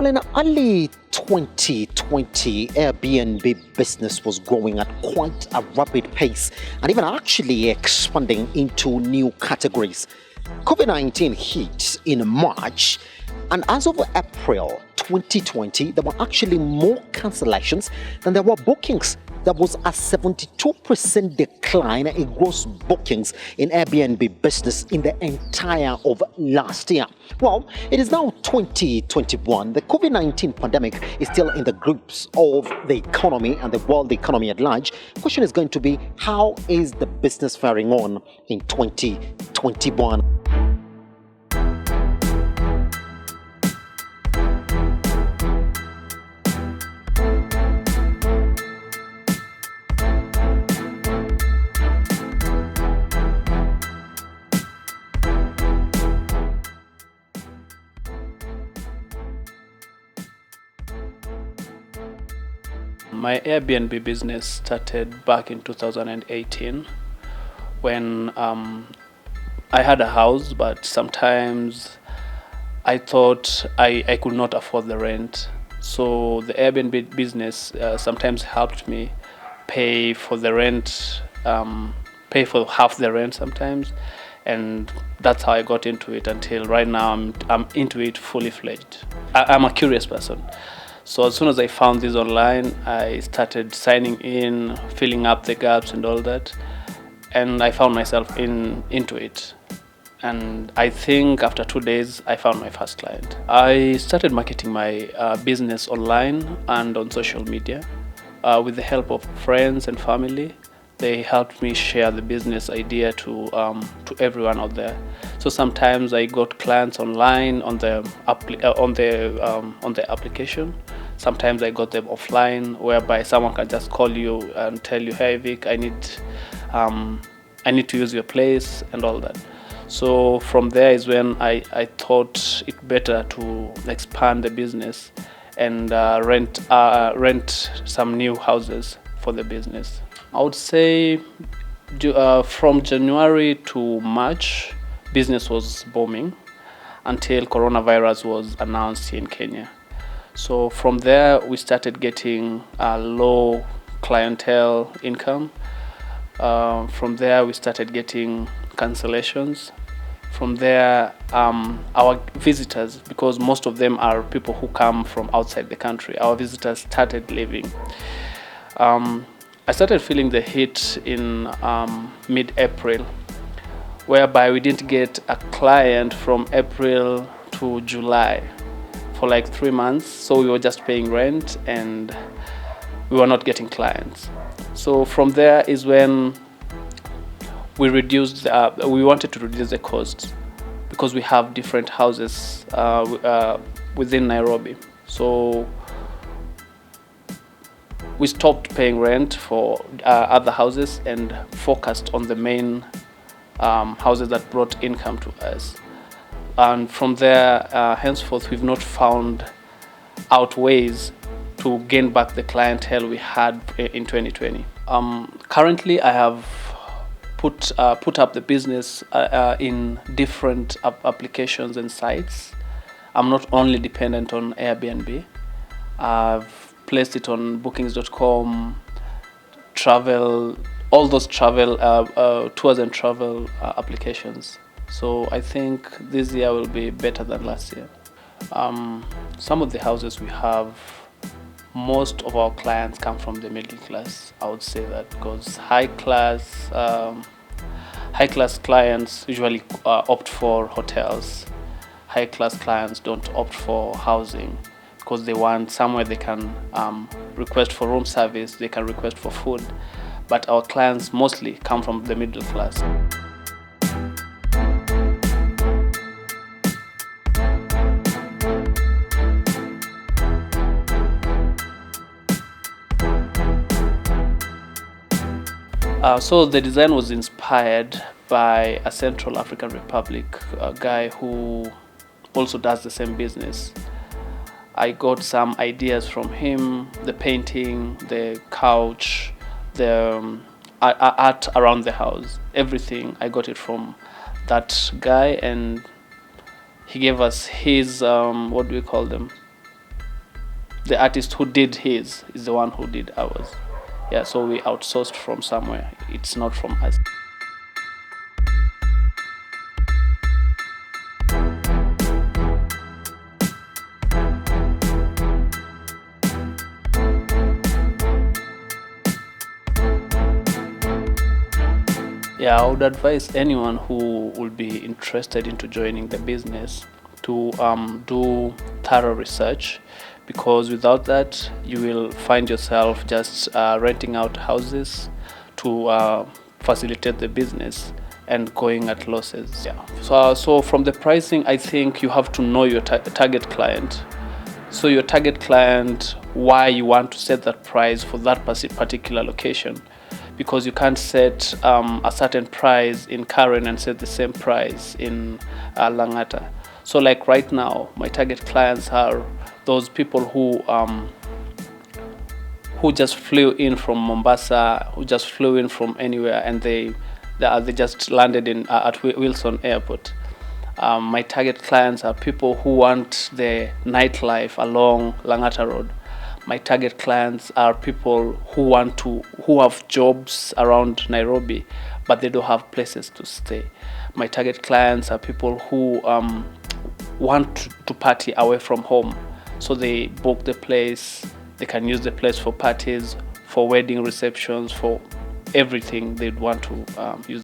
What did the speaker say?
Well, in early 2020, Airbnb business was growing at quite a rapid pace and even actually expanding into new categories. COVID-19 hit in March, and as of April 2020, there were actually more cancellations than there were bookings. There was a 72% decline in gross bookings in Airbnb business in the entire of last year. Well, it is now 2021. The COVID-19 pandemic is still in the grips of the economy and the world economy at large. The question is going to be, how is the business faring on in 2021? My Airbnb business started back in 2018 when I had a house, but sometimes I thought I could not afford the rent. So the Airbnb business sometimes helped me pay for the rent, pay for half the rent sometimes, and that's how I got into it until right now I'm into it fully fledged. I'm a curious person. So as soon as I found this online, I started signing in, filling up the gaps and all that, and I found myself into it. And I think after 2 days, I found my first client. I started marketing my business online and on social media with the help of friends and family. They helped me share the business idea to everyone out there. So sometimes I got clients online on the application. Sometimes I got them offline, whereby someone can just call you and tell you, "Hey Vic, I need to use your place," and all that. So from there is when I thought it better to expand the business and rent some new houses for the business. I would say from January to March, business was booming until coronavirus was announced in Kenya. So from there, we started getting low clientele income. From there, we started getting cancellations. From there, our visitors, because most of them are people who come from outside the country, our visitors started leaving. I started feeling the heat in mid-April, whereby we didn't get a client from April to July for like 3 months. So we were just paying rent and we were not getting clients. So from there is when we wanted to reduce the costs because we have different houses within Nairobi. So we stopped paying rent for other houses and focused on the main houses that brought income to us. And from there, henceforth, we've not found out ways to gain back the clientele we had in 2020. Currently, I have put up the business in different applications and sites. I'm not only dependent on Airbnb. I've placed it on bookings.com, travel, all those travel tours and travel applications. So I think this year will be better than last year. Some of the houses we have, most of our clients come from the middle class. I would say that because high class clients usually opt for hotels. High class clients don't opt for housing because they want somewhere they can request for room service, they can request for food. But our clients mostly come from the middle class. So the design was inspired by a Central African Republic guy who also does the same business. I got some ideas from him, the painting, the couch, the art around the house, everything. I got it from that guy, and he gave us his, what do we call them? the artist who did his is the one who did ours. Yeah, so we outsourced from somewhere. It's not from us. Yeah, I would advise anyone who will be interested into joining the business to do thorough research, because without that you will find yourself just renting out houses to facilitate the business and going at losses. Yeah. So from the pricing, I think you have to know your target client. So your target client, why you want to set that price for that particular location, because you can't set a certain price in Karen and set the same price in Langata. So like right now, my target clients are those people who just flew in from Mombasa, who just flew in from anywhere, and they just landed in at Wilson Airport. My target clients are people who want the nightlife along Langata Road. My target clients are people who have jobs around Nairobi, but they don't have places to stay. My target clients are people who want to party away from home, so they book the place. They can use the place for parties, for wedding receptions, for everything they'd want to use.